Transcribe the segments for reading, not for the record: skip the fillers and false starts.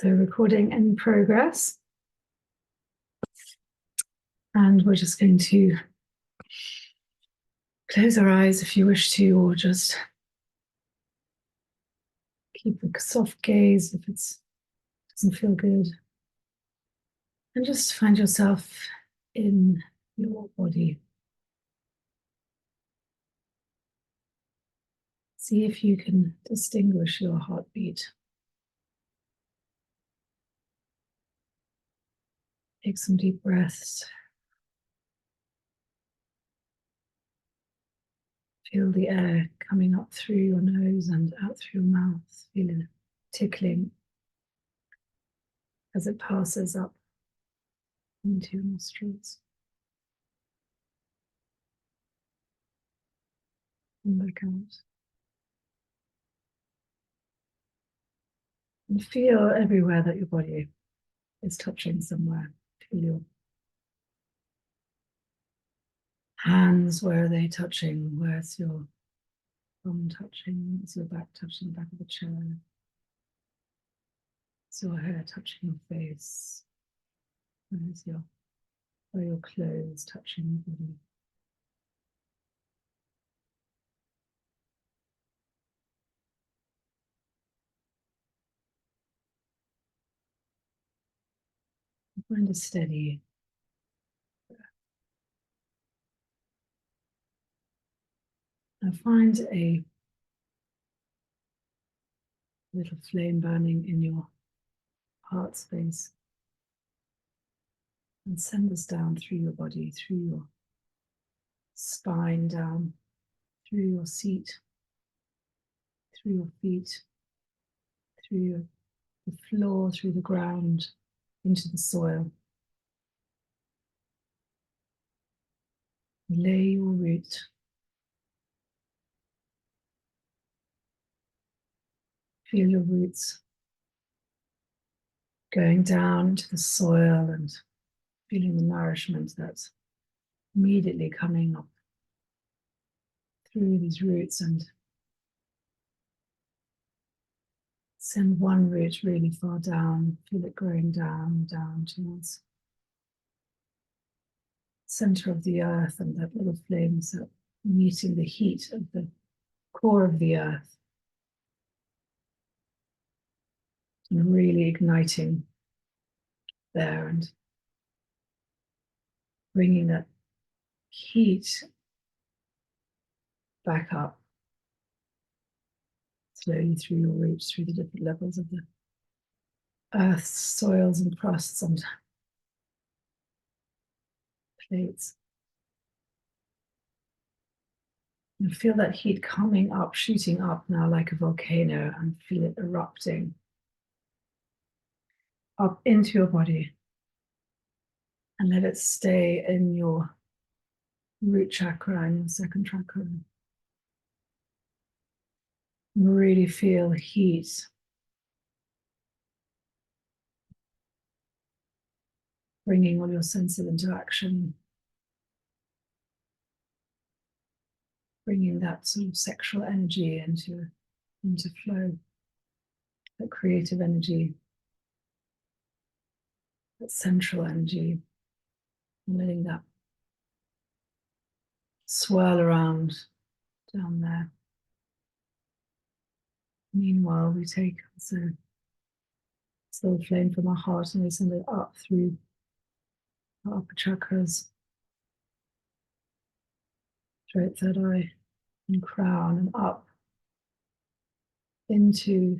So recording in progress. And we're just going to close our eyes if you wish to, or just keep a soft gaze if it doesn't feel good. And just find yourself in your body. See if you can distinguish your heartbeat. Take some deep breaths. Feel the air coming up through your nose and out through your mouth. Feel it tickling as it passes up into your nostrils. And back out. And feel everywhere that your body is touching somewhere. Feel your hands, where are they touching? Where's your bum touching? Where's your back touching the back of the chair? Is your hair touching your face? Where are your clothes touching your body? Find a steady breath. Now find a little flame burning in your heart space and send this down through your body, through your spine, down through your seat, through your feet, through the floor, through the ground, into the soil. Lay your root. Feel your roots going down into the soil and feeling the nourishment that's immediately coming up through these roots, and send one root really far down. Feel it growing down, down towards the center of the earth, and that little flames are meeting the heat of the core of the earth and really igniting there and bringing that heat back up slowly through your roots, through the different levels of the earth's soils and crusts and plates. And feel that heat coming up, shooting up now like a volcano, and feel it erupting up into your body. And let it stay in your root chakra and your second chakra. Really feel heat bringing all your senses into action, bringing that sort of sexual energy into flow, that creative energy, that central energy, and letting that swirl around down there. Meanwhile, we take this little flame from our heart and we send it up through our upper chakras, throat, third eye, and crown, and up into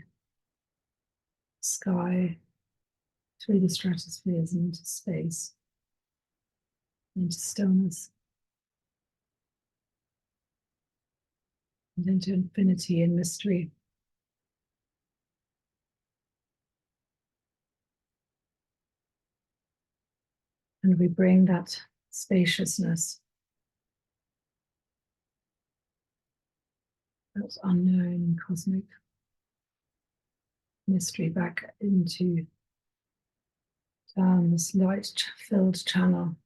sky, through the stratospheres and into space, into stillness, and into infinity and mystery. And we bring that spaciousness, that unknown cosmic mystery, back into down this light-filled channel,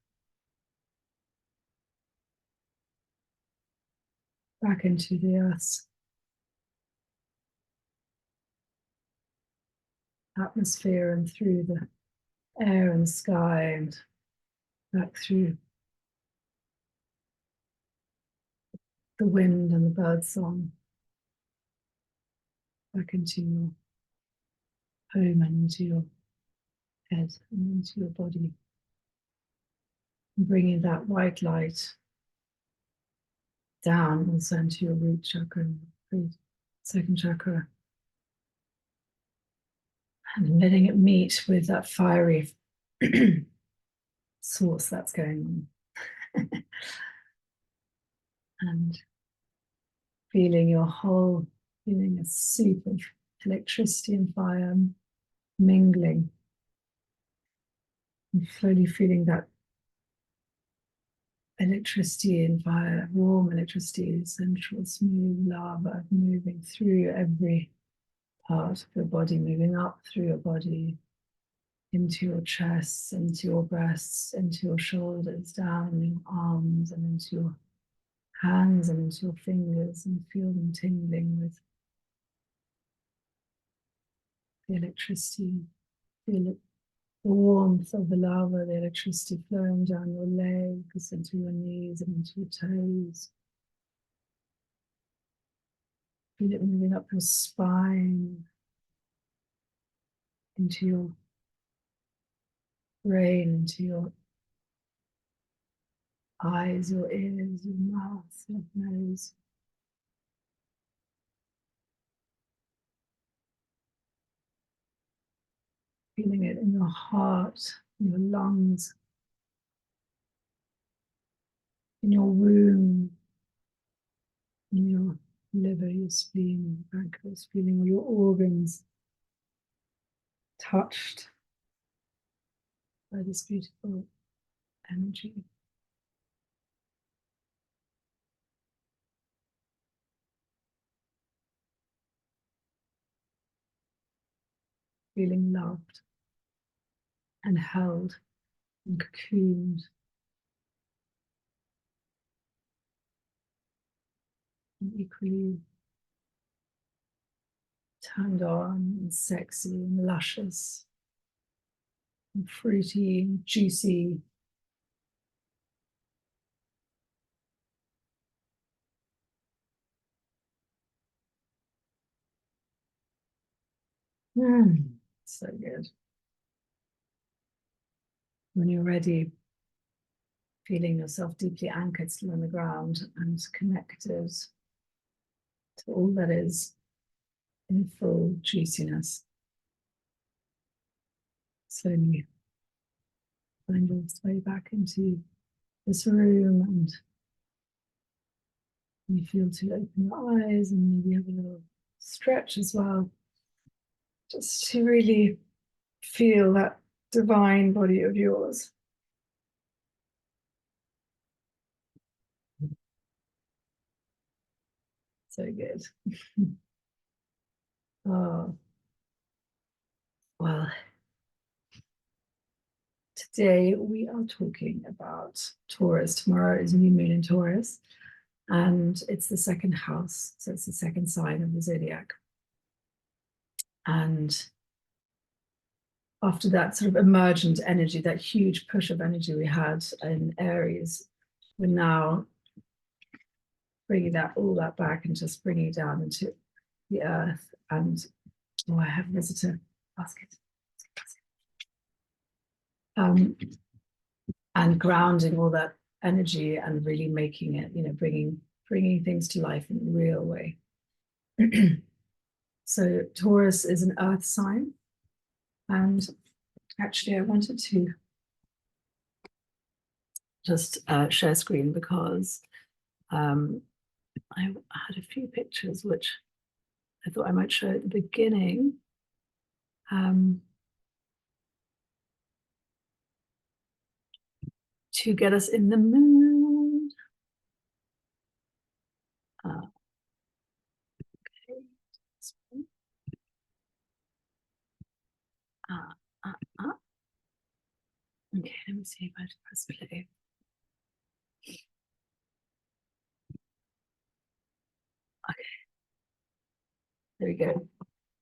back into the earth's atmosphere and through the air and sky and back through the wind and the bird song, back into your home and into your head and into your body. And bringing that white light down also into your root chakra, second chakra, and letting it meet with that fiery source that's going on. And feeling a soup of electricity and fire mingling, and slowly feeling that electricity and fire, warm electricity, central, smooth lava moving through every part of your body, moving up through your body, into your chest, into your breasts, into your shoulders, down your arms, and into your hands and into your fingers, and feel them tingling with the electricity. Feel the warmth of the lava, the electricity flowing down your legs, into your knees and into your toes. Feel it moving up your spine, into your brain, into your eyes, your ears, your mouth, your nose. Feeling it in your heart, in your lungs, in your womb, in your liver, your spleen, your pancreas, feeling all your organs touched by this beautiful energy. Feeling loved and held and cocooned, and equally turned on and sexy and luscious and fruity and juicy. So good. When you're ready, feeling yourself deeply anchored still on the ground and connected to all that is in full juiciness. Slowly find your way back into this room, and you feel to open your eyes and maybe have a little stretch as well, just to really feel that divine body of yours. So good. Oh, well, today we are talking about Taurus. Tomorrow is new moon in Taurus, and it's the second house, so it's the second sign of the zodiac. And after that sort of emergent energy, that huge push of energy we had in Aries, we're now bringing all that back and just bringing it down into the earth. And I have a visitor basket. And grounding all that energy and really making it, bringing things to life in a real way. So Taurus is an earth sign, and actually I wanted to just share screen because I had a few pictures which I thought I might show at the beginning. To get us in the mood. Okay. Okay, let me see if I press play. Okay, there we go.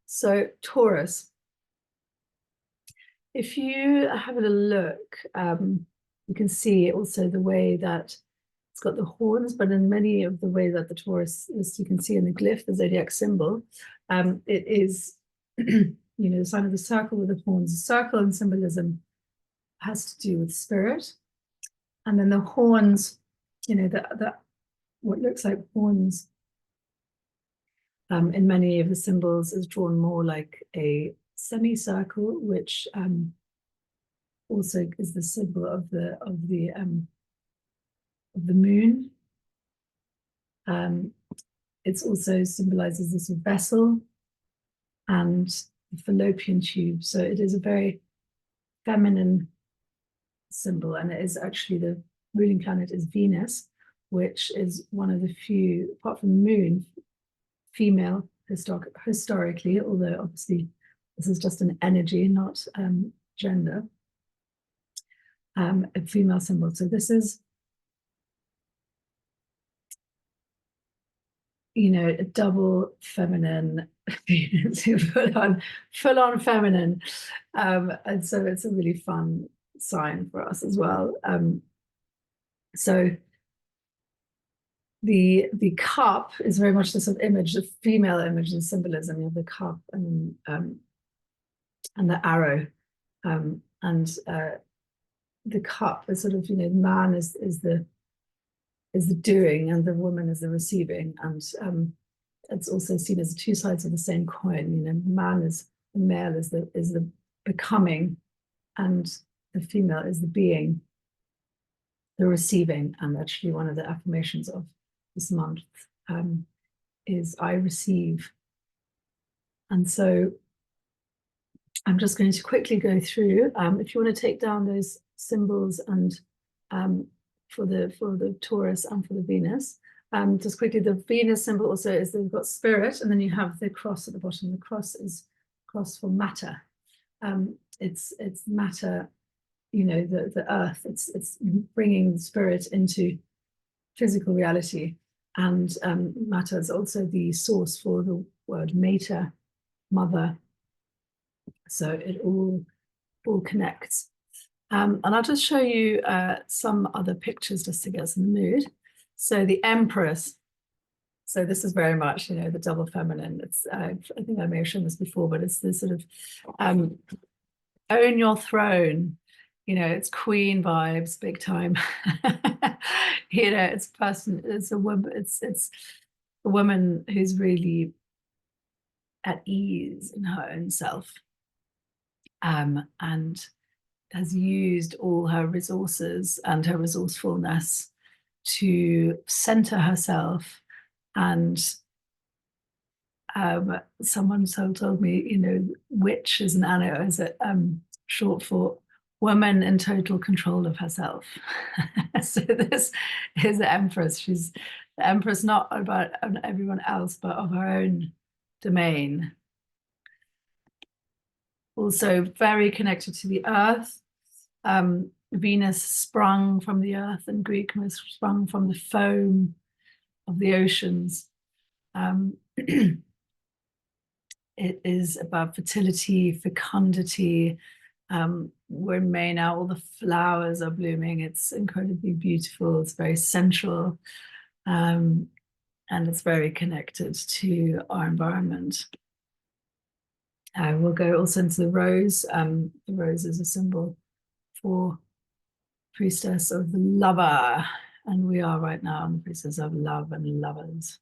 So Taurus if you have a look, you can see also the way that it's got the horns, but in many of the way that the Taurus is, you can see in the glyph, the zodiac symbol, it is, the sign of the circle with the horns. The circle in symbolism has to do with spirit. And then the horns, what looks like horns in many of the symbols is drawn more like a semicircle, which also is the symbol of the moon. It also symbolizes this vessel and the fallopian tube. So it is a very feminine symbol, and it is actually the ruling planet is Venus, which is one of the few, apart from the moon, female historically, although obviously this is just an energy, not gender, a female symbol. So this is, a double feminine, full on feminine. And so it's a really fun sign for us as well. So the cup is very much the sort of image, the female image and symbolism. You have the cup and the arrow, and the cup is sort of, man is the doing and the woman is the receiving, and it's also seen as two sides of the same coin. Man is the male is the becoming, and the female is the being, the receiving. And actually one of the affirmations of this month is I receive. And so I'm just going to quickly go through. If you want to take down those symbols and for the Taurus and for the Venus, just quickly, the Venus symbol also is that we've got spirit, and then you have the cross at the bottom. The cross is cross for matter. It's matter, the earth. It's bringing the spirit into physical reality, and matter is also the source for the word mater, mother. So it all connects. And I'll just show you some other pictures just to get us in the mood. So the Empress. So this is very much, the double feminine. It's I think I may have shown this before, but it's this sort of own your throne. It's queen vibes, big time. It's a woman. It's a woman who's really at ease in her own self, and has used all her resources and her resourcefulness to center herself. And someone told me, witch is short for woman in total control of herself. So this is the Empress. She's the Empress, not about everyone else, but of her own domain. Also very connected to the earth. Venus sprung from the earth, and Greek was sprung from the foam of the oceans. It is about fertility, fecundity. We're in May now, all the flowers are blooming. It's incredibly beautiful. It's very sensual. And it's very connected to our environment. We'll go also into the rose. The rose is a symbol for priestess of the lover. And we are right now on the priestess of love and lovers.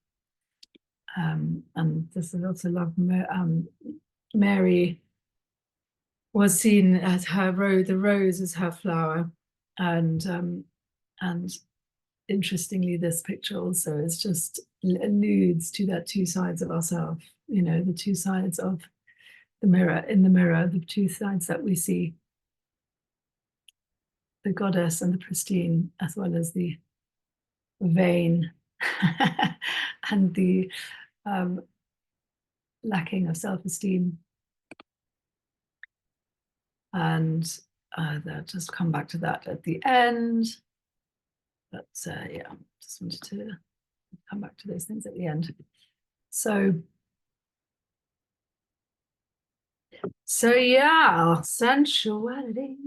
And this is also love. Mary was seen as her rose. The rose is her flower, and interestingly, this picture also is just alludes to that two sides of ourselves. The two sides of the mirror. In the mirror, the two sides that we see: the goddess and the pristine, as well as the vain and the lacking of self-esteem. And I'll just come back to that at the end. But yeah, just wanted to come back to those things at the end. So So yeah, sensuality.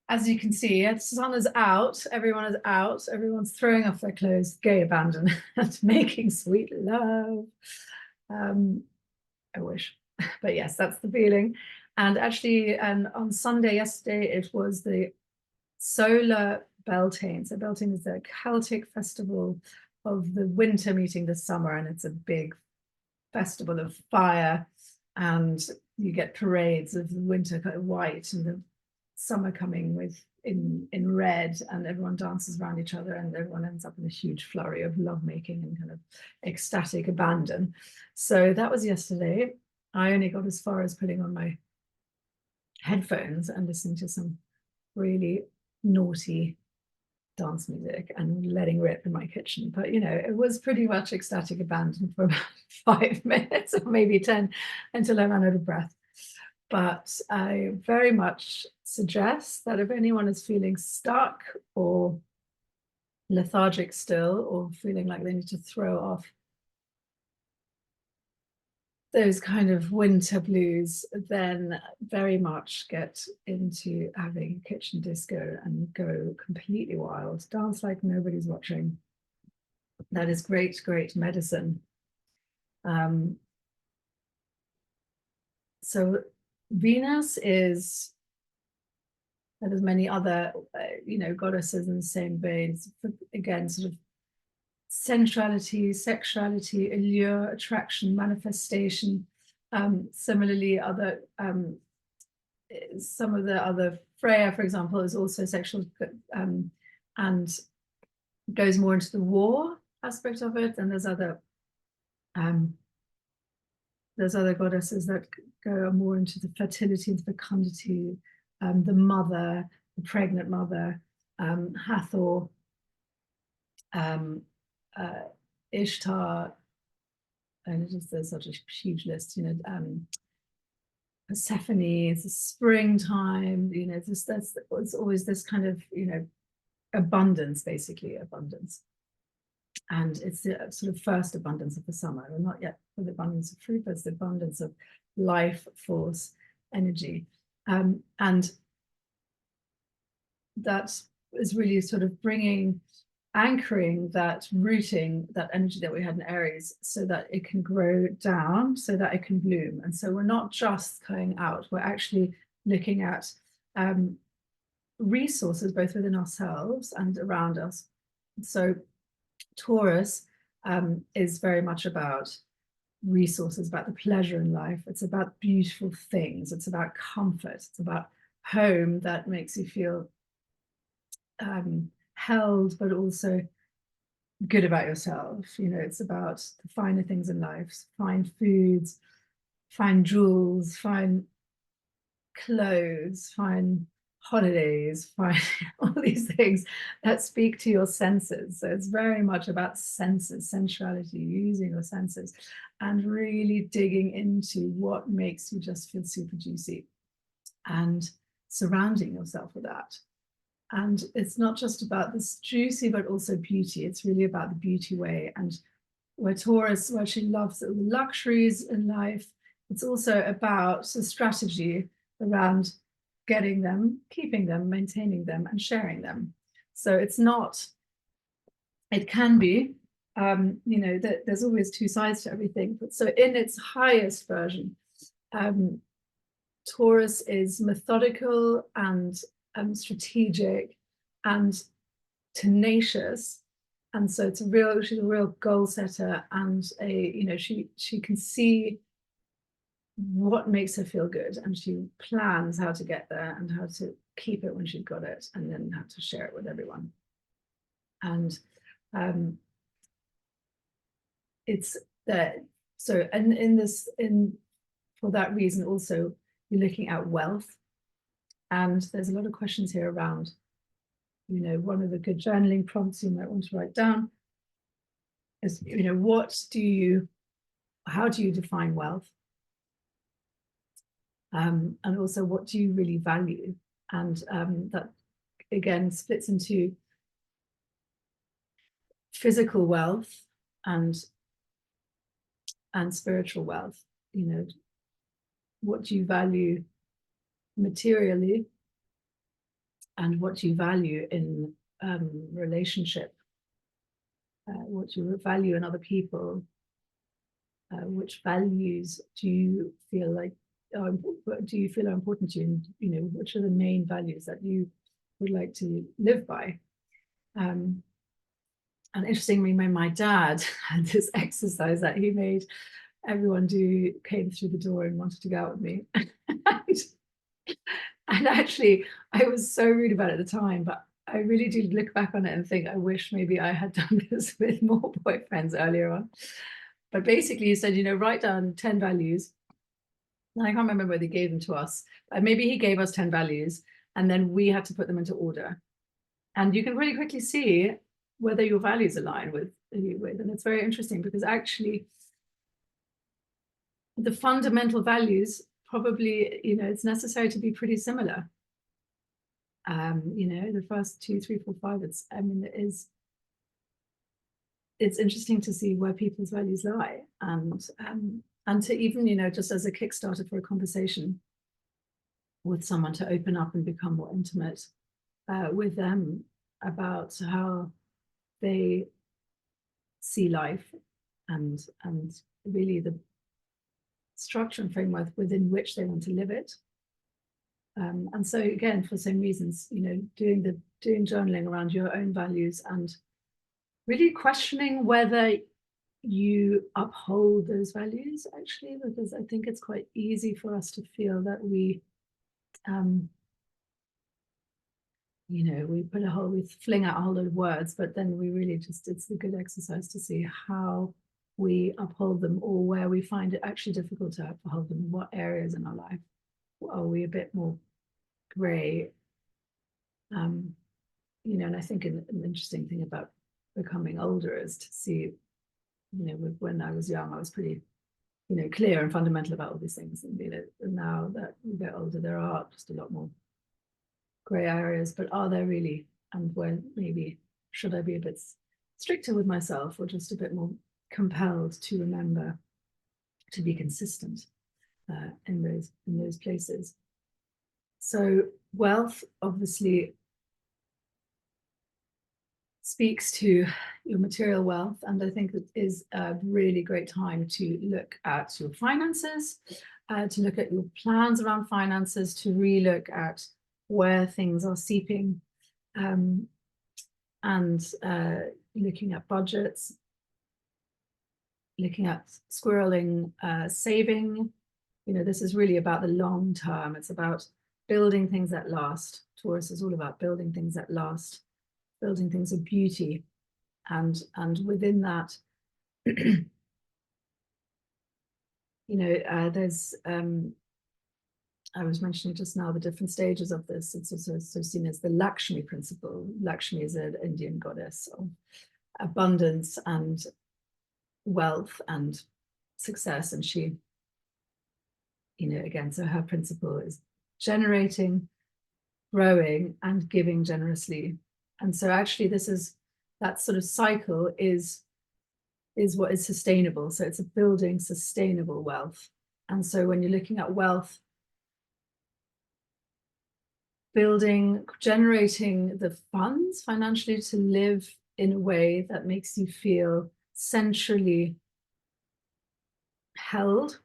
As you can see, the sun is out, everyone is out, everyone's throwing off their clothes, gay abandon, and making sweet love. I wish, but yes, that's the feeling. And actually, on Sunday, yesterday, it was the solar Beltane. So Beltane is the Celtic festival of the winter meeting the summer, and it's a big festival of fire, and you get parades of the winter kind of white and the summer coming with in red, and everyone dances around each other, and everyone ends up in a huge flurry of lovemaking and kind of ecstatic abandon. So that was yesterday. I only got as far as putting on my headphones and listening to some really naughty dance music and letting rip in my kitchen. But you know, it was pretty much ecstatic abandon for about 5 minutes or maybe 10 until I ran out of breath. But I very much suggest that if anyone is feeling stuck or lethargic still, or feeling like they need to throw off those kind of winter blues, then very much get into having kitchen disco and go completely wild. Dance like nobody's watching. That is great, great medicine. So Venus is, there's many other, goddesses in the same veins. Again, sort of sensuality, sexuality, allure, attraction, manifestation. Similarly, some of the other, Freya, for example, is also sexual, and goes more into the war aspect of it. And there's other goddesses that go more into the fertility, the fecundity, the mother, the pregnant mother, Hathor, Ishtar, and there's such a huge list, Persephone, it's the springtime, it's always this kind of, abundance, basically abundance. And it's the sort of first abundance of the summer. We're not yet for the abundance of fruit, but it's the abundance of life, force, energy. And that is really sort of anchoring that, rooting that energy that we had in Aries, so that it can grow down, so that it can bloom. And so we're not just going out, we're actually looking at resources both within ourselves and around us. So Taurus is very much about resources, about the pleasure in life. It's about beautiful things. It's about comfort. It's about home that makes you feel held, but also good about yourself. It's about the finer things in life, fine foods, fine jewels, fine clothes, fine holidays, fine all these things that speak to your senses. So it's very much about senses, sensuality, using your senses, and really digging into what makes you just feel super juicy and surrounding yourself with that. And it's not just about this juicy, but also beauty. It's really about the beauty way. And where Taurus, where she loves the luxuries in life, it's also about the strategy around getting them, keeping them, maintaining them, and sharing them. So it can be, there's always two sides to everything. But so in its highest version, Taurus is methodical and strategic and tenacious. And so she's a real goal setter, and she can see what makes her feel good, and she plans how to get there and how to keep it when she's got it, and then how to share it with everyone. And it's that, so, and for that reason also, you're looking at wealth. And there's a lot of questions here around, one of the good journaling prompts you might want to write down is, how do you define wealth? And also, what do you really value? And that again splits into physical wealth and spiritual wealth. what you value materially and what you value in relationship, what you value in other people, which values do you feel like are important to you, and which are the main values that you would like to live by. And interestingly, my dad had this exercise that he made everyone do, came through the door and wanted to go out with me. And actually, I was so rude about it at the time, but I really do look back on it and think I wish maybe I had done this with more boyfriends earlier on. But basically, he said, write down 10 values. And I can't remember whether he gave them to us, but maybe he gave us 10 values, and then we had to put them into order. And you can really quickly see whether your values align with. And it's very interesting because actually, the fundamental values probably, it's necessary to be pretty similar. The first 2, 3, 4, 5, it's interesting to see where people's values lie, and to even, just as a Kickstarter for a conversation with someone, to open up and become more intimate with them about how they see life, and really the structure and framework within which they want to live it. And so again, for the same reasons, doing journaling around your own values and really questioning whether you uphold those values, actually, because I think it's quite easy for us to feel that we we fling out a whole lot of words, but then we really it's a good exercise to see how we uphold them, or where we find it actually difficult to uphold them. What areas in our life are we a bit more gray? And I think an interesting thing about becoming older is to see, when I was young, I was pretty, clear and fundamental about all these things. And now that we get older, there are just a lot more gray areas, but are there really? And when maybe should I be a bit stricter with myself, or just a bit more compelled to remember to be consistent in those places? So wealth obviously speaks to your material wealth, and I think it is a really great time to look at your finances, to look at your plans around finances, to relook at where things are seeping, and looking at budgets, looking at squirreling, saving. This is really about the long term. It's about building things that last. Taurus is all about building things that last, building things of beauty, and within that, there's I was mentioning just now the different stages of this. It's also seen as the Lakshmi principle. Lakshmi is an Indian goddess of abundance and wealth and success, and she, again, so her principle is generating, growing, and giving generously. And so actually that sort of cycle is what is sustainable. So it's a building sustainable wealth. And so when you're looking at wealth, generating the funds financially to live in a way that makes you feel centrally held,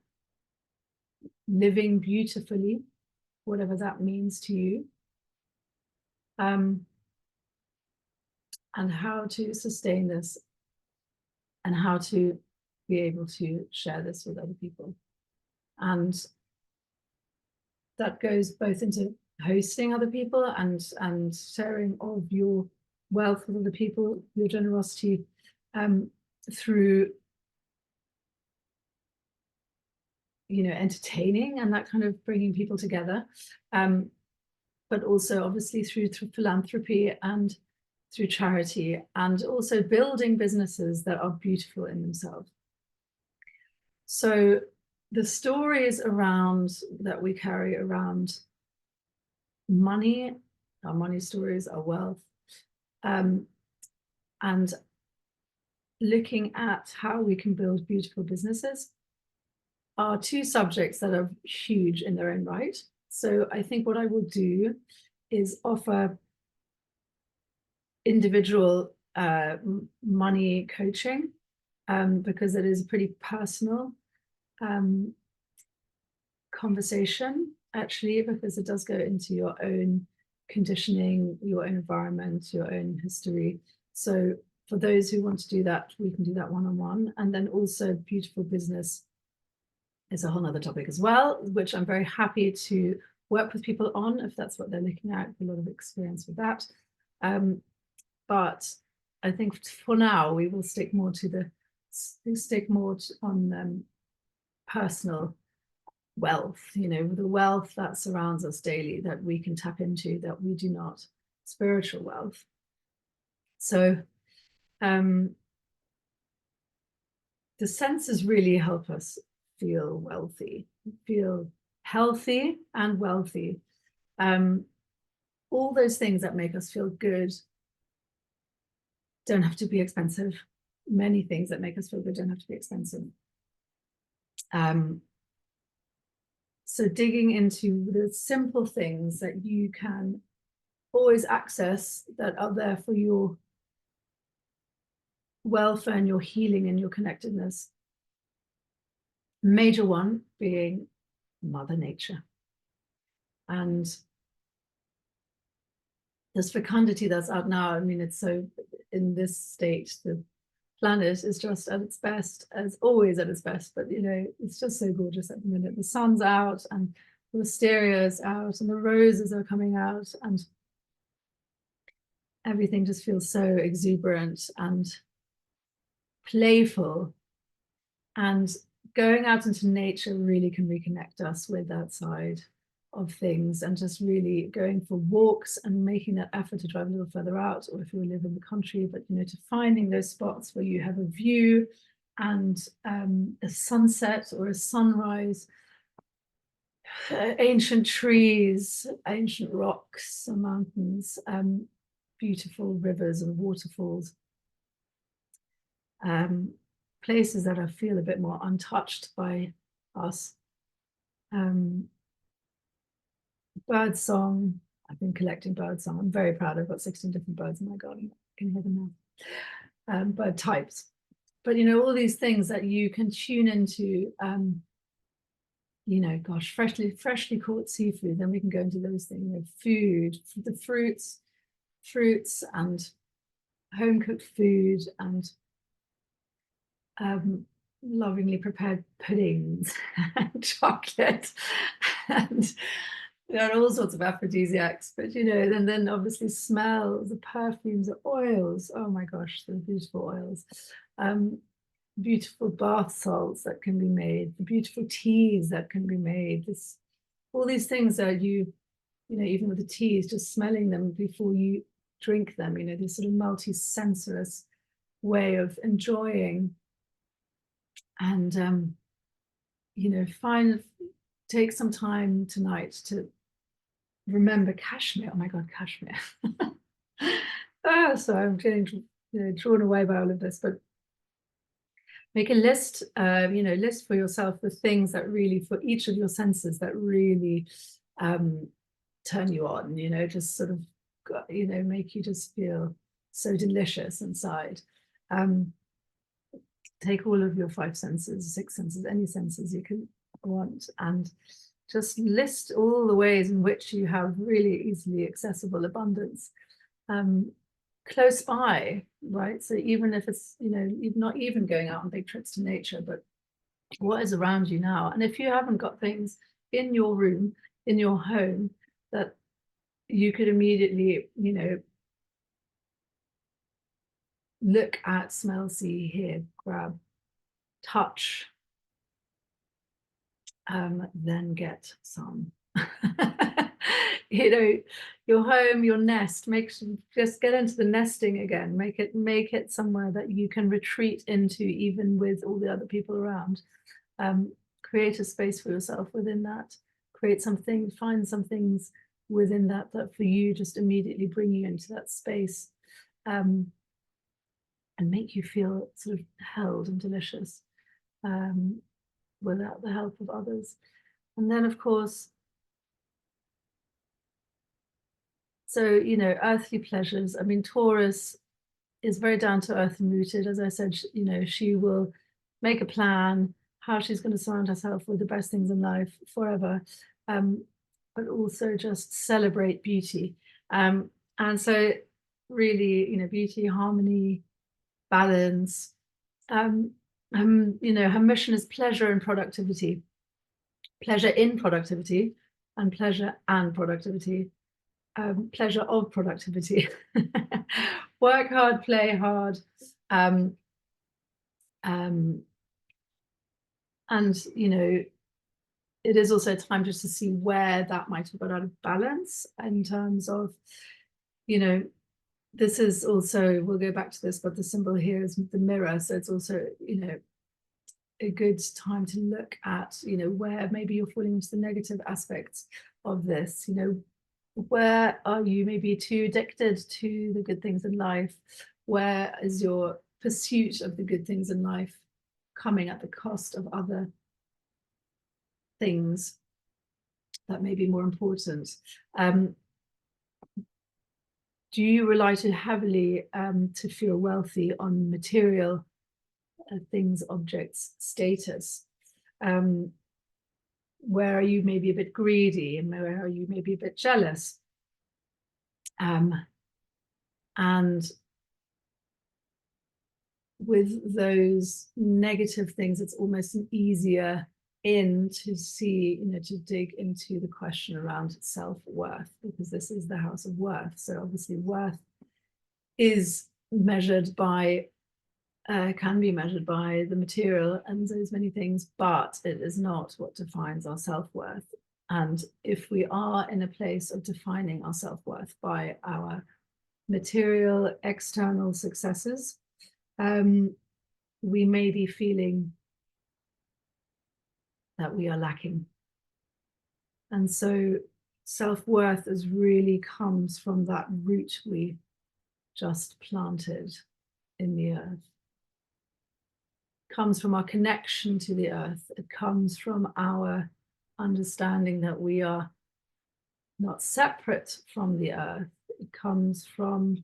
living beautifully, whatever that means to you, and how to sustain this, and how to be able to share this with other people. And that goes both into hosting other people and sharing of your wealth with other people, your generosity, through entertaining and that kind of bringing people together, but also obviously through philanthropy and through charity, and also building businesses that are beautiful in themselves. So the stories that we carry around money, our money stories, our wealth, and looking at how we can build beautiful businesses, are two subjects that are huge in their own right. So I think what I will do is offer individual money coaching, because it is a pretty personal conversation, actually, because it does go into your own conditioning, your own environment, your own history. So for those who want to do that, we can do that one-on-one. And then also beautiful business is a whole other topic as well, which I'm very happy to work with people on if that's what they're looking at. A lot of experience with that. But I think for now we will stick more on personal wealth, the wealth that surrounds us daily that we can tap into, that we do not, spiritual wealth. So the senses really help us feel wealthy, feel healthy and wealthy. All those things that make us feel good don't have to be expensive. Many things that make us feel good don't have to be expensive. So digging into the simple things that you can always access that are there for your welfare and your healing and your connectedness. Major one being Mother Nature. And this fecundity that's out now, I mean, it's so, in this state, the planet is just at its best, as always at its best, but it's just so gorgeous at the minute. The sun's out and the wisteria is out and the roses are coming out and everything just feels so exuberant and playful. And going out into nature really can reconnect us with that side of things, and just really going for walks and making that effort to drive a little further out, or if you live in the country, but to finding those spots where you have a view and a sunset or a sunrise, ancient trees, ancient rocks and mountains, beautiful rivers and waterfalls, places that I feel a bit more untouched by us. Bird song. I've been collecting bird song. I'm very proud. I've got 16 different birds in my garden. I can hear them now. Bird types. But all these things that you can tune into, gosh, freshly caught seafood. Then we can go into those things, food, the fruits and home cooked food and lovingly prepared puddings and chocolate and all sorts of aphrodisiacs, but and then obviously smells, the perfumes, the oils. Oh my gosh, the beautiful oils. Beautiful bath salts that can be made, the beautiful teas that can be made. All these things that even with the teas, just smelling them before you drink them, this sort of multi-sensuous way of enjoying. And take some time tonight to remember cashmere. Oh my God, cashmere. So I'm getting drawn away by all of this, but make a list, list for yourself the things that really, for each of your senses, that really turn you on, just sort of, make you just feel so delicious inside. Take all of your 5 senses, 6 senses, any senses you can want, and just list all the ways in which you have really easily accessible abundance close by, right? So even if it's, not even going out on big trips to nature, but what is around you now. And if you haven't got things in your room, in your home, that you could immediately, look at, smell, see, hear, grab, touch, then get some. Your home, your nest, just get into the nesting again. Make it somewhere that you can retreat into, even with all the other people around. Create a space for yourself within that. Find some things within that for you just immediately bring you into that space, and make you feel sort of held and delicious. without the help of others. And then, of course, so, you know, earthly pleasures. I mean, Taurus is very down to earth and rooted. As I said, you know, she will make a plan how she's going to surround herself with the best things in life forever, but also just celebrate beauty. And so really, you know, beauty, harmony, balance. You know, her mission is pleasure and productivity, pleasure in productivity, and pleasure and productivity. Pleasure of productivity. Work hard, play hard. And, you know, it is also a time just to see where that might have got out of balance in terms of, you know, this is also, we'll go back to this, but the symbol here is the mirror. So it's also, you know, a good time to look at, you know, where maybe you're falling into the negative aspects of this, you know, where are you maybe too addicted to the good things in life? Where is your pursuit of the good things in life coming at the cost of other things that may be more important? Do you rely too heavily to feel wealthy on material things, objects, status? Where are you maybe a bit greedy, and where are you maybe a bit jealous? And with those negative things, it's almost an easier in to see, you know, to dig into the question around self-worth, because this is the house of worth. So obviously worth is measured by, can be measured by the material and those many things, but it is not what defines our self-worth. And if we are in a place of defining our self-worth by our material external successes, we may be feeling that we are lacking. And so self-worth is really comes from that root we just planted in the earth. It comes from our connection to the earth. It comes from our understanding that we are not separate from the earth. It comes from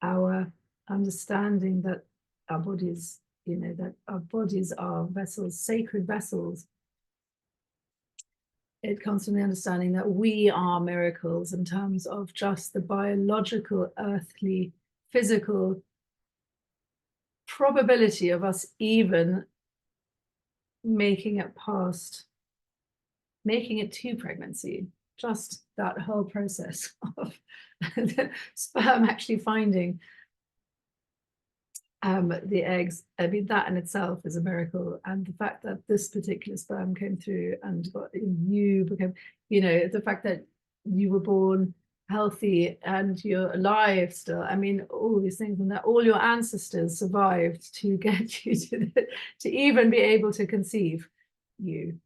our understanding that our bodies, you know, that our bodies are vessels, sacred vessels. It comes from the understanding that we are miracles in terms of just the biological, earthly, physical probability of us even making it to pregnancy. Just that whole process of the sperm actually finding the eggs. I mean, that in itself is a miracle. And the fact that this particular sperm came through and you became, you know, the fact that you were born healthy and you're alive still. I mean, all these things, and that all your ancestors survived to get you to even be able to conceive you.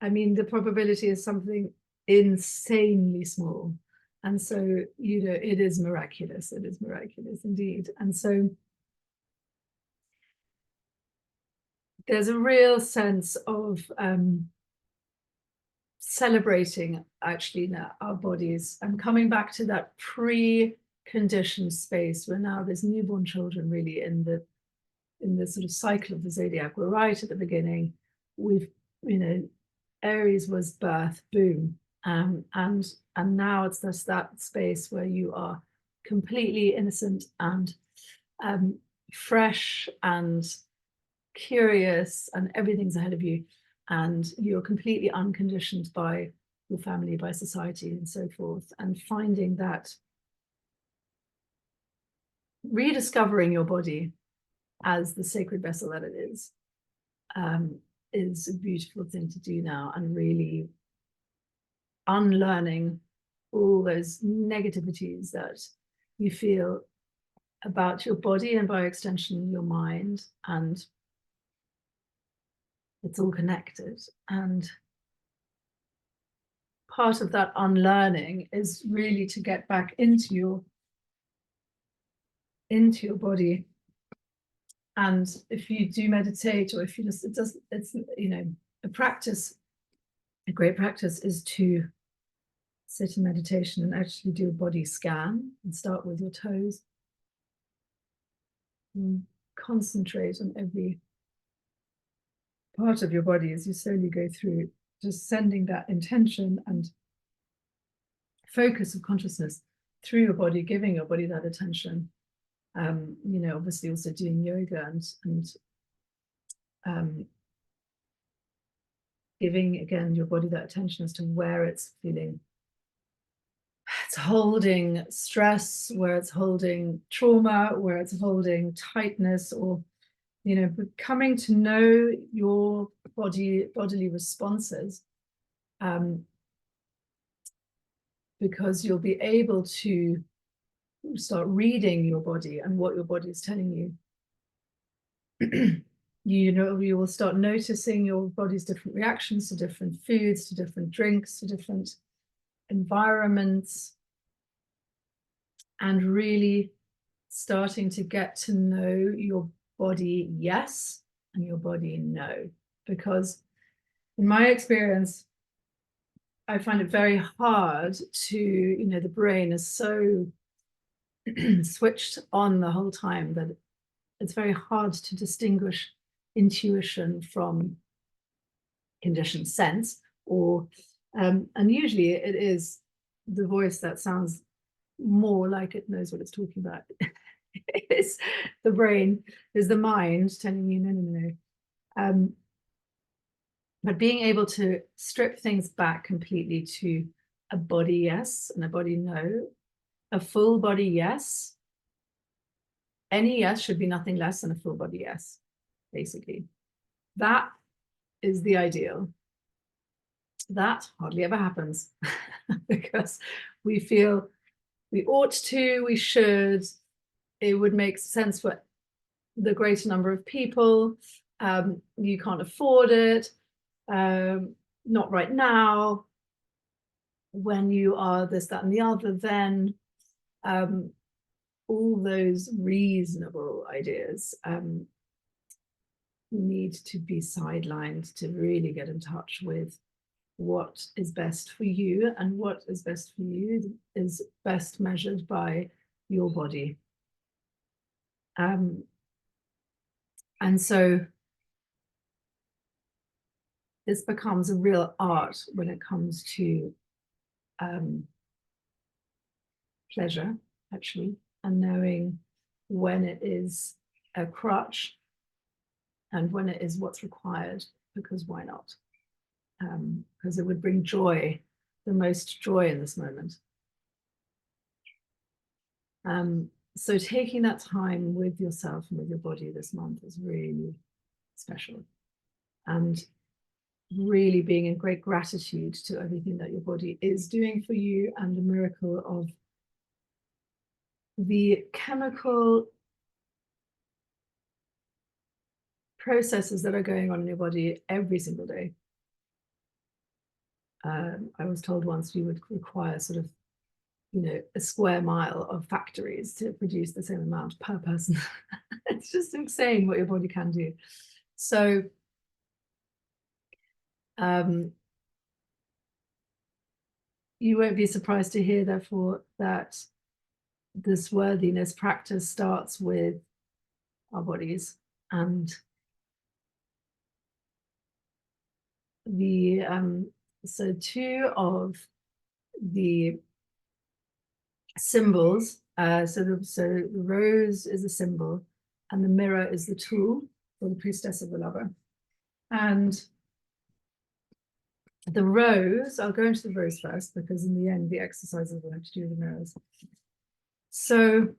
I mean, the probability is something insanely small. And so, you know, it is miraculous. It is miraculous indeed. And so there's a real sense of celebrating actually now our bodies and coming back to that pre-conditioned space where now there's newborn children really in the sort of cycle of the zodiac. We're right at the beginning. We've, you know, Aries was birth, boom, and now it's just that space where you are completely innocent and fresh and curious, and everything's ahead of you, and you're completely unconditioned by your family, by society, and so forth. And finding that, rediscovering your body as the sacred vessel that it is a beautiful thing to do now, and really unlearning all those negativities that you feel about your body and by extension your mind, and it's all connected. And part of that unlearning is really to get back into your body. And if you do meditate, or if you just, it's, you know, a great practice is to sit in meditation and actually do a body scan and start with your toes. And concentrate on every part of your body as you slowly go through, just sending that intention and focus of consciousness through your body, giving your body that attention. Obviously also doing yoga and giving again your body that attention as to where it's feeling. It's holding stress, where it's holding trauma, where it's holding tightness, or coming to know your bodily responses, because you'll be able to start reading your body and what your body is telling you. You will start noticing your body's different reactions to different foods, to different drinks, to different environments, and really starting to get to know your body yes and your body no. Because in my experience, I find it very hard to, the brain is so switched on the whole time that it's very hard to distinguish intuition from conditioned sense, or and usually it is the voice that sounds more like it knows what it's talking about. It's the brain, is the mind telling you no. But being able to strip things back completely to a body yes and a body no, a full body yes. Any yes should be nothing less than a full body yes, basically. That is the ideal. That hardly ever happens because we feel we ought to, we should, it would make sense for the greater number of people. You can't afford it. Not right now. When you are this, that, and the other, then all those reasonable ideas need to be sidelined to really get in touch with what is best for you, and what is best for you is best measured by your body. And so this becomes a real art when it comes to pleasure, actually, and knowing when it is a crutch and when it is what's required, because why not? Because it would bring joy, the most joy in this moment. So taking that time with yourself and with your body this month is really special. And really being in great gratitude to everything that your body is doing for you, and the miracle of the chemical processes that are going on in your body every single day. I was told once you would require sort of, a square mile of factories to produce the same amount per person. It's just insane what your body can do. So you won't be surprised to hear, therefore, that this worthiness practice starts with our bodies, and the so two of the symbols, so the rose is a symbol and the mirror is the tool for the priestess of the lover. And the rose, I'll go into the rose first, because in the end the exercises will have to do with the mirrors. So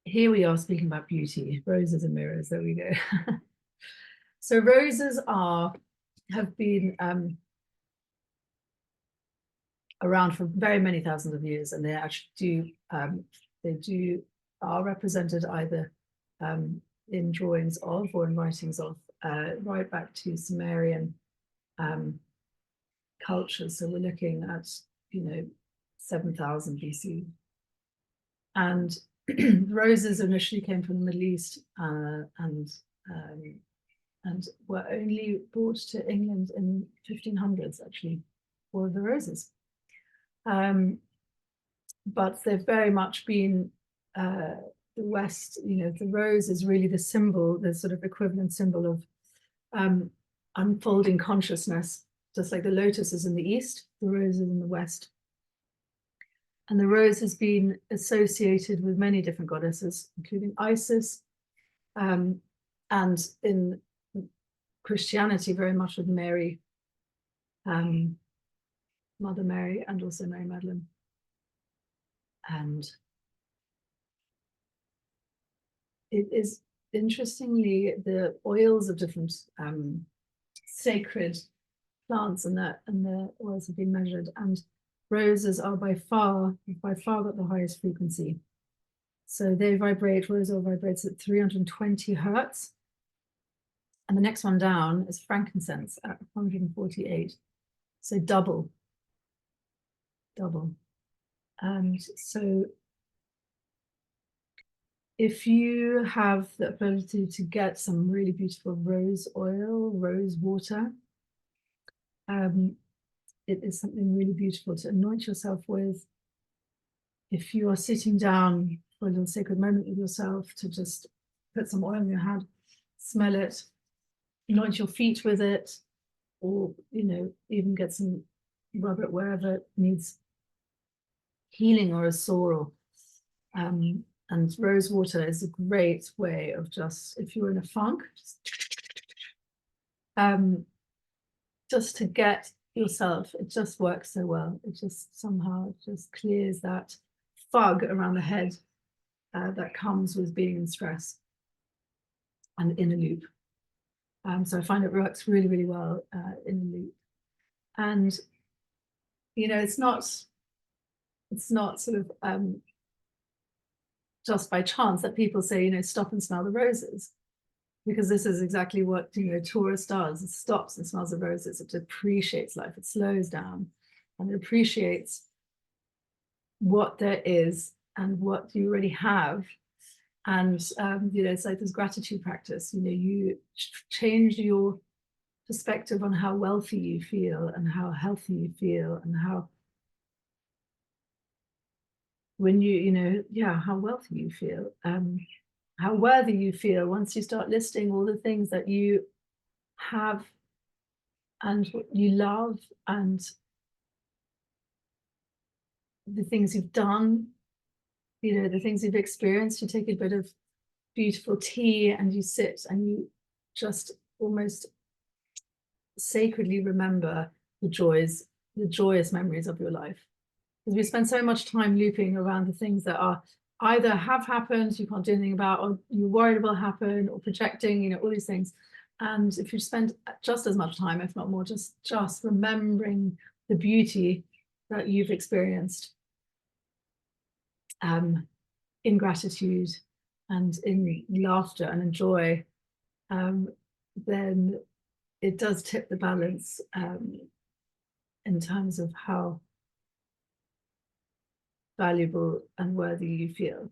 here we are speaking about beauty, roses and mirrors, there we go. So roses have been around for very many thousands of years, and they actually are represented either in drawings of or in writings of right back to Sumerian cultures. So we're looking at 7,000 BC, and roses initially came from the Middle East and and were only brought to England in 1500s, actually, for the roses. But they've very much been the West, the rose is really the symbol, the sort of equivalent symbol of unfolding consciousness, just like the lotus is in the East, the rose is in the West. And the rose has been associated with many different goddesses, including Isis, and in Christianity, very much with Mary, Mother Mary, and also Mary Magdalene. And it is, interestingly, the oils of different sacred plants and the oils have been measured, and roses are by far got the highest frequency. So they vibrate, rose oil vibrates at 320 hertz. And the next one down is frankincense at 148. So double. And so if you have the ability to get some really beautiful rose oil, rose water, it is something really beautiful to anoint yourself with. If you are sitting down for a little sacred moment with yourself, to just put some oil in your hand, smell it, anoint your feet with it, or even get some, rub it wherever it needs healing or a sore. And rose water is a great way of just, if you're in a funk, just to get yourself, it just works so well. It just somehow just clears that fog around the head that comes with being in stress and in a loop. So I find it works really, really well in a loop. And, it's not sort of just by chance that people say, stop and smell the roses, because this is exactly what, Taurus does. It stops and smells the roses. It appreciates life. It slows down and it appreciates what there is and what you already have. And, it's like this gratitude practice. You change your perspective on how wealthy you feel and how healthy you feel and how, when how wealthy you feel, how worthy you feel once you start listing all the things that you have and what you love and the things you've done, the things you've experienced. You take a bit of beautiful tea and you sit and you just almost sacredly remember the joyous memories of your life. Because we spend so much time looping around the things that are either have happened, you can't do anything about, or you're worried will happen, or projecting, all these things. And if you spend just as much time, if not more, just remembering the beauty that you've experienced, in gratitude and in laughter and in joy, then it does tip the balance in terms of how valuable and worthy you feel.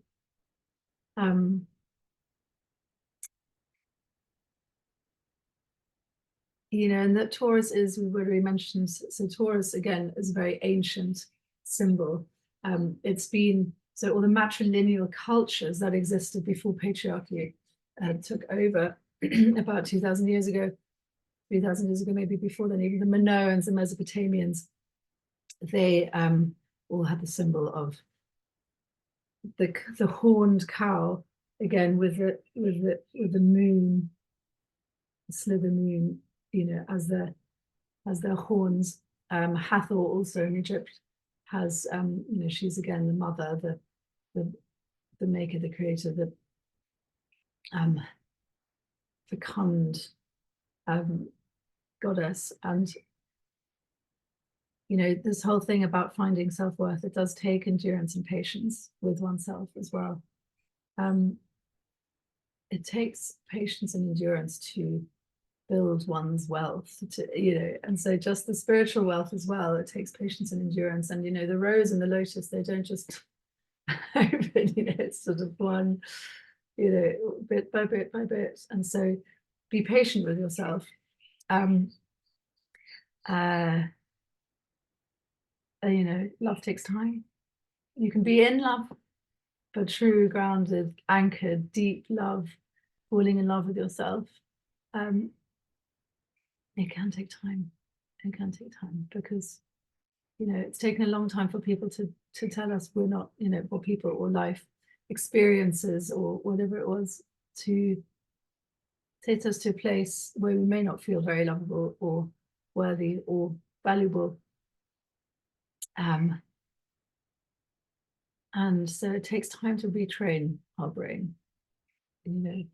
And that Taurus is, we've already mentioned, so Taurus again is a very ancient symbol. It's been, so all the matrilineal cultures that existed before patriarchy took over about 2,000 years ago, 3,000 years ago, maybe before then, even the Minoans, the Mesopotamians, they all had the symbol of the horned cow, again with the moon, the slither moon, as their horns. Hathor also in Egypt has, she's again the mother, the maker, the creator, the fecund goddess. And this whole thing about finding self-worth, it does take endurance and patience with oneself as well. It takes patience and endurance to build one's wealth, and so just the spiritual wealth as well, it takes patience and endurance. And the rose and the lotus, they don't just open, it's sort of one, bit by bit by bit. And so be patient with yourself. You know, love takes time. You can be in love, but true, grounded, anchored, deep love, falling in love with yourself, it can take time. It can take time because, you know, it's taken a long time for people to tell us we're not, you know, or people or life experiences or whatever it was, to take us to a place where we may not feel very lovable or worthy or valuable. And so it takes time to retrain our brain, you know,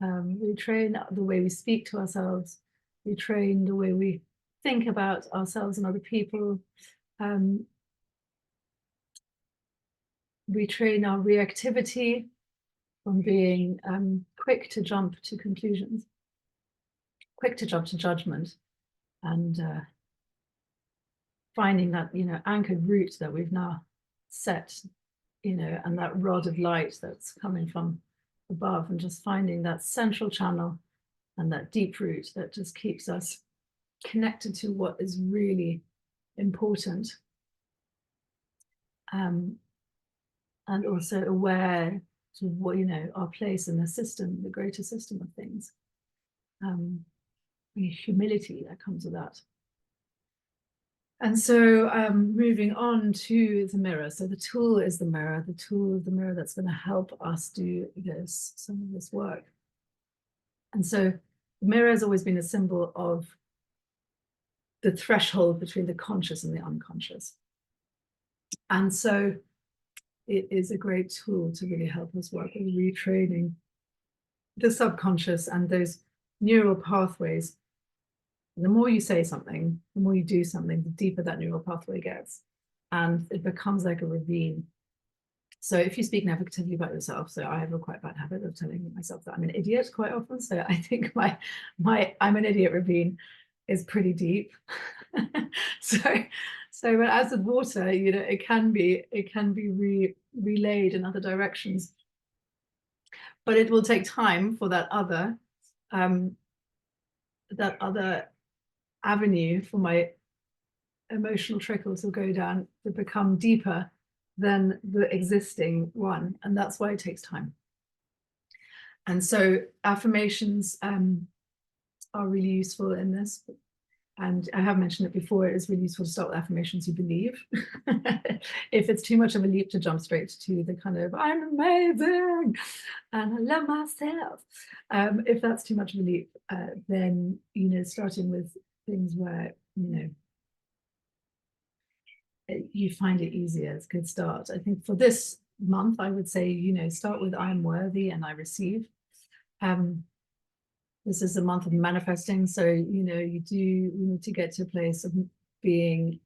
retrain the way we speak to ourselves, retrain the way we think about ourselves and other people, retrain our reactivity from being quick to jump to conclusions, quick to jump to judgment, and finding that, you know, anchored root that we've now set, you know, and that rod of light that's coming from above, and just finding that central channel and that deep root that just keeps us connected to what is really important, and also aware to what, you know, our place in the system, the greater system of things, the humility that comes with that. And so moving on to the mirror. So the tool is the mirror, the tool of the mirror that's going to help us do this, some of this work. And so the mirror has always been a symbol of the threshold between the conscious and the unconscious. And so it is a great tool to really help us work with retraining the subconscious and those neural pathways. The more you say something, the more you do something, the deeper that neural pathway gets. And it becomes like a ravine. So if you speak negatively about yourself, so I have a quite bad habit of telling myself that I'm an idiot quite often. So I think my I'm an idiot ravine is pretty deep. So but as with water, you know, it can be relayed in other directions. But it will take time for that other avenue for my emotional trickle to go down, to become deeper than the existing one. And that's why it takes time. And so affirmations are really useful in this. And I have mentioned it before, it is really useful to start with affirmations you believe. If it's too much of a leap to jump straight to the kind of, I'm amazing and I love myself. If that's too much of a leap, then, you know, starting with things where, you know, you find it easier, it's a good start. I think for this month, I would say, you know, start with I'm worthy and I receive. This is a month of manifesting. So, you know, you need to get to a place of being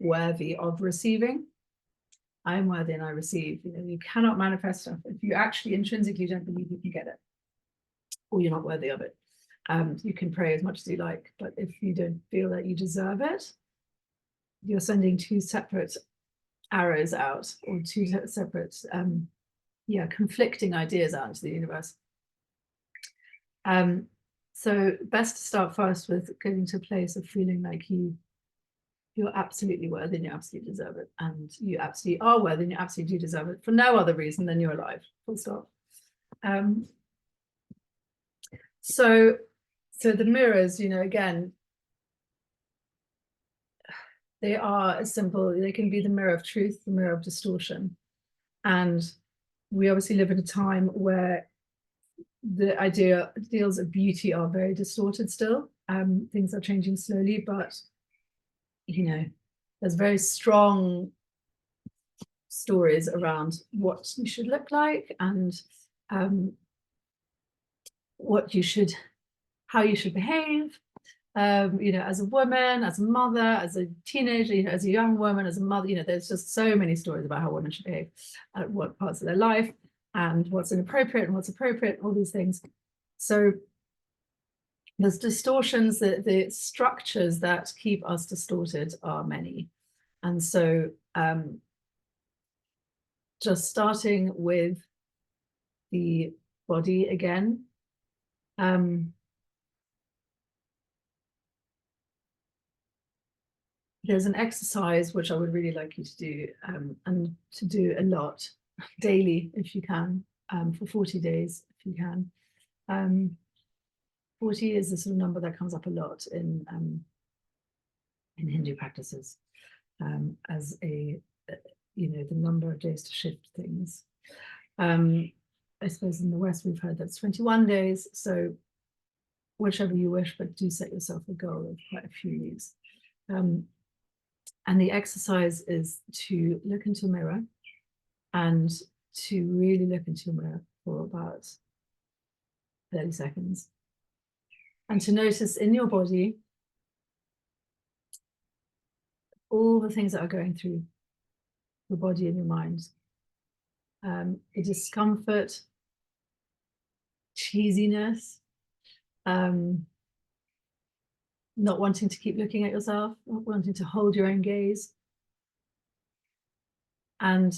worthy of receiving. I am worthy and I receive. You know, you cannot manifest stuff if you actually intrinsically don't believe you can get it, or you're not worthy of it. You can pray as much as you like, but if you don't feel that you deserve it, you're sending two separate arrows out, or two separate, conflicting ideas out into the universe. So best to start first with getting to a place of feeling like you're absolutely worthy and you absolutely deserve it, and you absolutely are worthy and you absolutely do deserve it for no other reason than you're alive, full stop. So the mirrors, you know, again, they are a symbol. They can be the mirror of truth, the mirror of distortion. And we obviously live in a time where the ideals of beauty are very distorted still. Things are changing slowly, but, you know, there's very strong stories around what you should look like, and how you should behave, you know, as a woman, as a mother, as a teenager, you know, as a young woman, as a mother. You know, there's just so many stories about how women should behave at what parts of their life, and what's inappropriate and what's appropriate, all these things. So there's distortions, the structures that keep us distorted are many. And so just starting with the body again, There's an exercise which I would really like you to do, and to do a lot daily if you can, for 40 days if you can. 40 is the sort of number that comes up a lot in Hindu practices, as a, the number of days to shift things. I suppose in the West we've heard that's 21 days, so whichever you wish, but do set yourself a goal of quite a few weeks. And the exercise is to look into a mirror and to really look into a mirror for about 30 seconds. And to notice in your body all the things that are going through your body and your mind. The discomfort, cheesiness, not wanting to keep looking at yourself, not wanting to hold your own gaze. And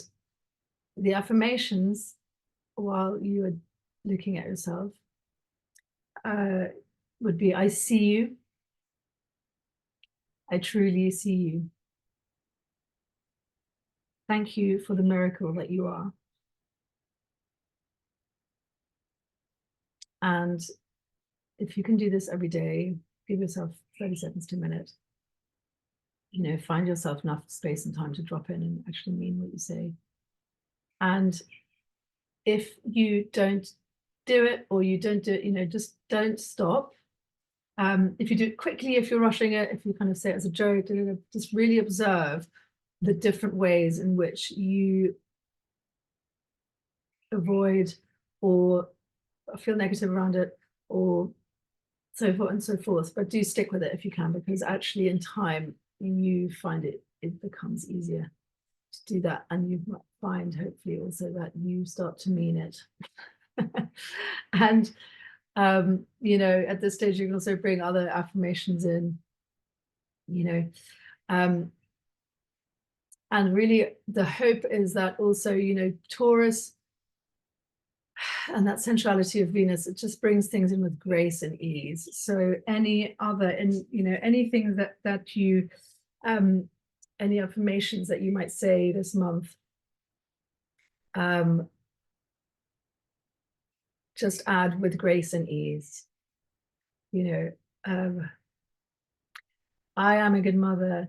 the affirmations while you are looking at yourself would be, I see you. I truly see you. Thank you for the miracle that you are. And if you can do this every day, give yourself 30 seconds to a minute. Find yourself enough space and time to drop in and actually mean what you say. And if you don't do it, or you don't do it, just don't stop. If you do it quickly, if you're rushing it, if you kind of say it as a joke, just really observe the different ways in which you avoid or feel negative around it, or so forth and so forth. But do stick with it if you can, because actually in time you find it becomes easier to do that, and you might find hopefully also that you start to mean it. And at this stage you can also bring other affirmations in, and really the hope is that also, Taurus and that sensuality of Venus, it just brings things in with grace and ease. So any other, and anything that you any affirmations that you might say this month, just add with grace and ease. I am a good mother,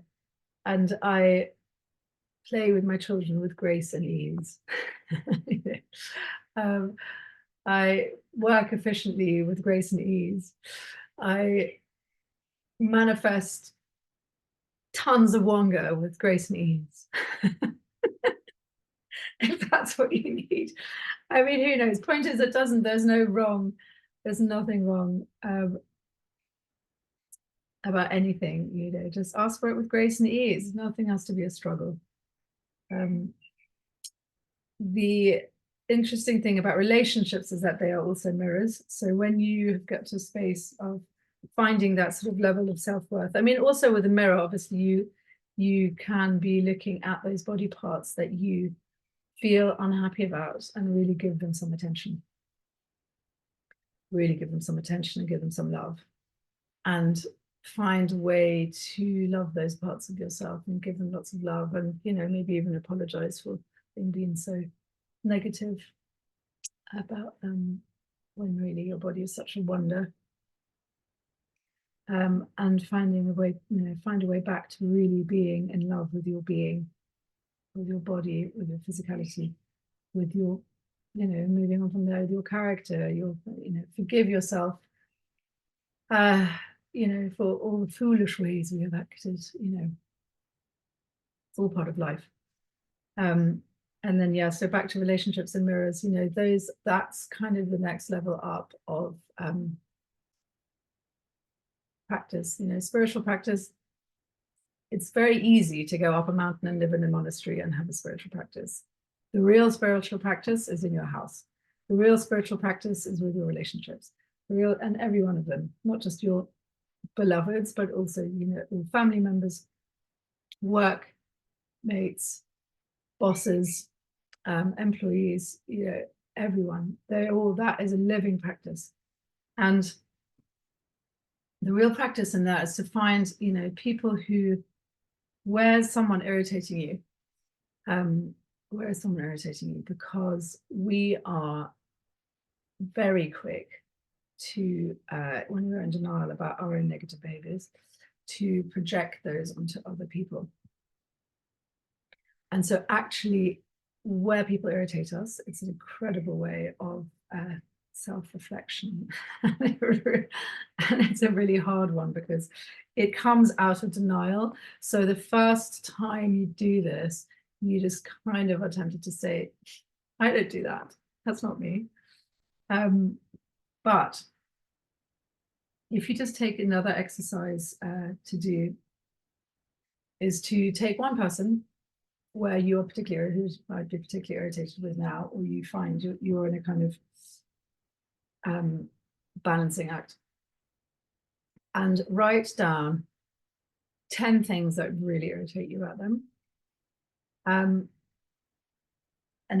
and I play with my children with grace and ease. I work efficiently with grace and ease. I manifest tons of wonga with grace and ease. If that's what you need. I mean, who knows? Point is, there's no wrong, there's nothing wrong about anything, just ask for it with grace and ease. Nothing has to be a struggle. The interesting thing about relationships is that they are also mirrors. So when you get to a space of finding that sort of level of self-worth, I mean, also with a mirror, obviously you can be looking at those body parts that you feel unhappy about and really give them some attention. Really give them some attention and give them some love, and find a way to love those parts of yourself and give them lots of love, and maybe even apologize for being so negative about them when really your body is such a wonder. And finding a way, find a way back to really being in love with your being, with your body, with your physicality, with your, moving on from there, with your character, your, forgive yourself, for all the foolish ways we have acted, it's all part of life. And then, yeah, so back to relationships and mirrors, that's kind of the next level up of practice, spiritual practice. It's very easy to go up a mountain and live in a monastery and have a spiritual practice. The real spiritual practice is in your house. The real spiritual practice is with your relationships, and every one of them, not just your beloveds, but also, your family members, work mates, bosses, employees, everyone. That is a living practice. And the real practice in that is to find, you know, people who, where's someone irritating you? Where is someone irritating you? Because we are very quick to, when we're in denial about our own negative behaviors, to project those onto other people. And so actually, where people irritate us, it's an incredible way of self-reflection. And it's a really hard one because it comes out of denial. So the first time you do this, you just kind of are tempted to say, I don't do that. That's not me. But if you just take another exercise to do, is to take one person where you're particularly, who might be particularly irritated with now, or you find you're in a kind of balancing act, and write down 10 things that really irritate you about them. And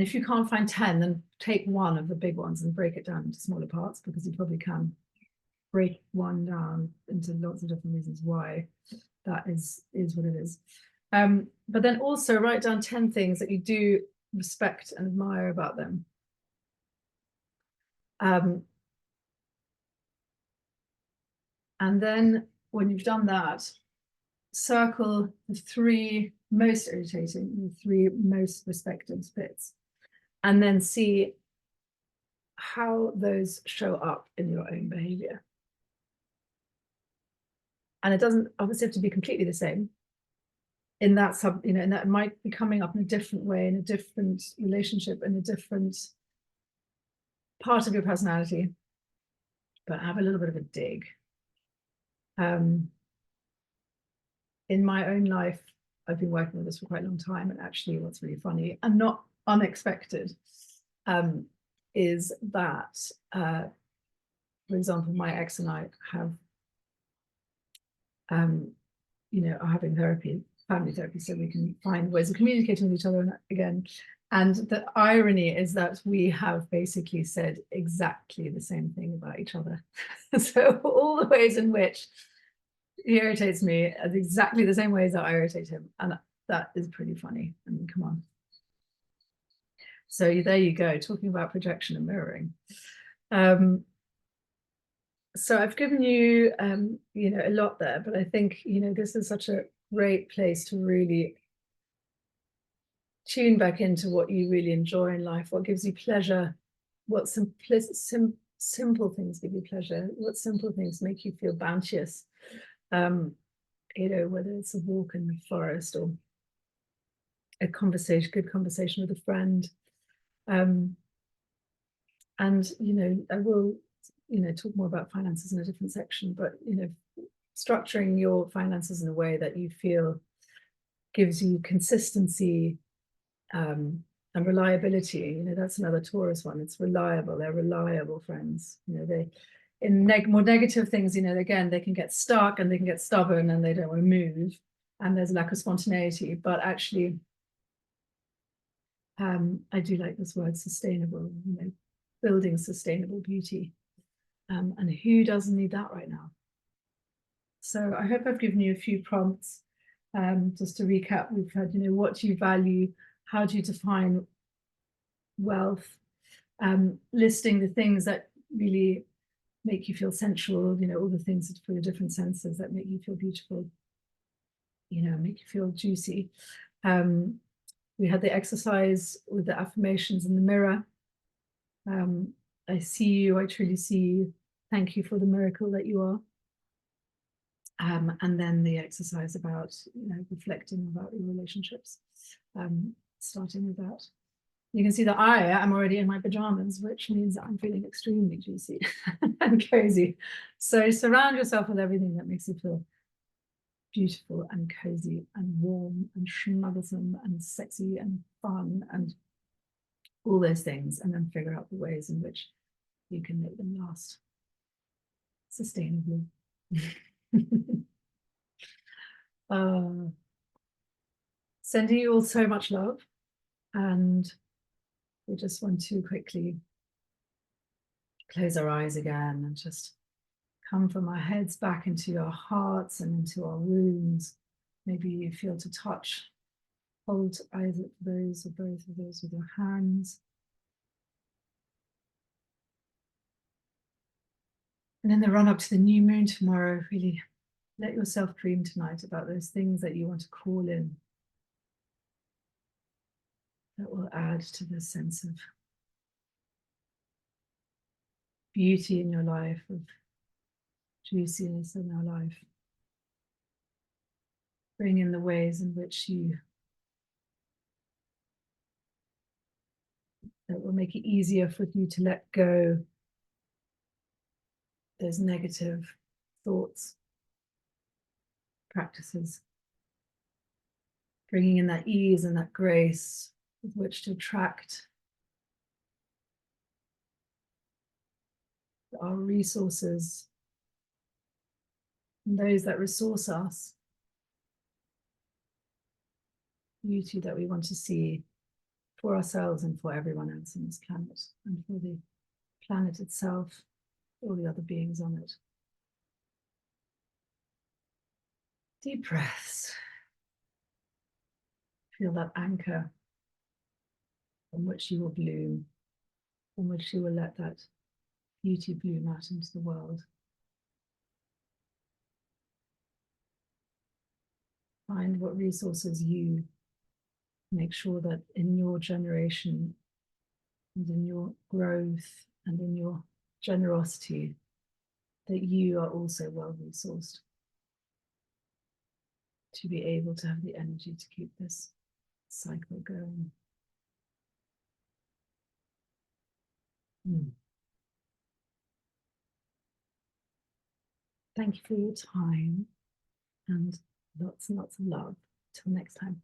if you can't find 10, then take one of the big ones and break it down into smaller parts, because you probably can break one down into lots of different reasons why that is what it is. But then also write down 10 things that you do respect and admire about them. And then when you've done that, circle the 3 most irritating, the 3 most respected bits, and then see how those show up in your own behavior. And it doesn't obviously have to be completely the same. In that you know, and that might be coming up in a different way, in a different relationship, in a different part of your personality, but have a little bit of a dig. In my own life, I've been working with this for quite a long time, and actually what's really funny and not unexpected is that, for example, my ex and I have, you know, are having therapy, family therapy, so we can find ways of communicating with each other. And again, and the irony is that we have basically said exactly the same thing about each other. So all the ways in which he irritates me are exactly the same ways that I irritate him. And that is pretty funny. I mean, come on. So there you go, talking about projection and mirroring. So I've given you, you know, a lot there, but I think, you know, this is such a great place to really tune back into what you really enjoy in life, what gives you pleasure, what simple things give you pleasure, what simple things make you feel bounteous, you know, whether it's a walk in the forest or a good conversation with a friend. And, you know, I will, you know, talk more about finances in a different section, but, you know, structuring your finances in a way that you feel gives you consistency and reliability. You know, that's another Taurus one. It's reliable. They're reliable friends. You know, they, in more negative things, you know, again, they can get stuck and they can get stubborn and they don't want to move, and there's a lack of spontaneity. But actually, I do like this word sustainable, you know, building sustainable beauty. And who doesn't need that right now? So I hope I've given you a few prompts. Just to recap, we've had, you know, what do you value? How do you define wealth? Listing the things that really make you feel sensual, you know, all the things for your different senses that make you feel beautiful, you know, make you feel juicy. We had the exercise with the affirmations in the mirror. I see you, I truly see you. Thank you for the miracle that you are. And then the exercise about, you know, reflecting about your relationships, starting with that. You can see that I am already in my pajamas, which means that I'm feeling extremely juicy and cozy. So surround yourself with everything that makes you feel beautiful and cozy and warm and schmothersome and sexy and fun and all those things, and then figure out the ways in which you can make them last sustainably. Sending you all so much love, and we just want to quickly close our eyes again and just come from our heads back into our hearts and into our wounds. Maybe you feel to touch, hold either of those or both of those with your hands. And in the run up to the new moon tomorrow, really let yourself dream tonight about those things that you want to call in that will add to the sense of beauty in your life, of juiciness in our life. Bring in the ways in which that will make it easier for you to let go those negative thoughts, practices. Bringing in that ease and that grace with which to attract our resources and those that resource us, beauty that we want to see for ourselves and for everyone else on this planet, and for the planet itself, all the other beings on it. Deep breaths. Feel that anchor from which you will bloom, from which you will let that beauty bloom out into the world. Find what resources you make sure that in your generation and in your growth and in your generosity, that you are also well resourced to be able to have the energy to keep this cycle going. Thank you for your time and lots and lots of love. Till next time.